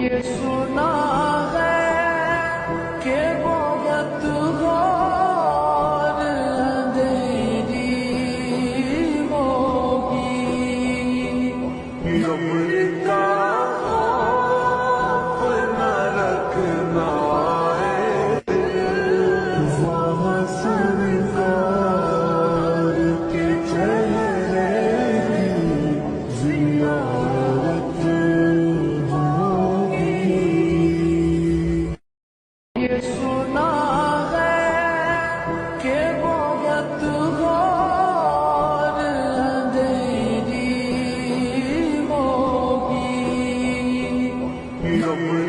یہ سنا ہے کہ بہت غور اندھیری ہوگی، قبر کا خوف نہ رکھنا وہاں سرکار کے چہرے کی زیارت ہوگی۔ یہ سنا ہے کہ بہت غور اندھیری ہوگی، قبر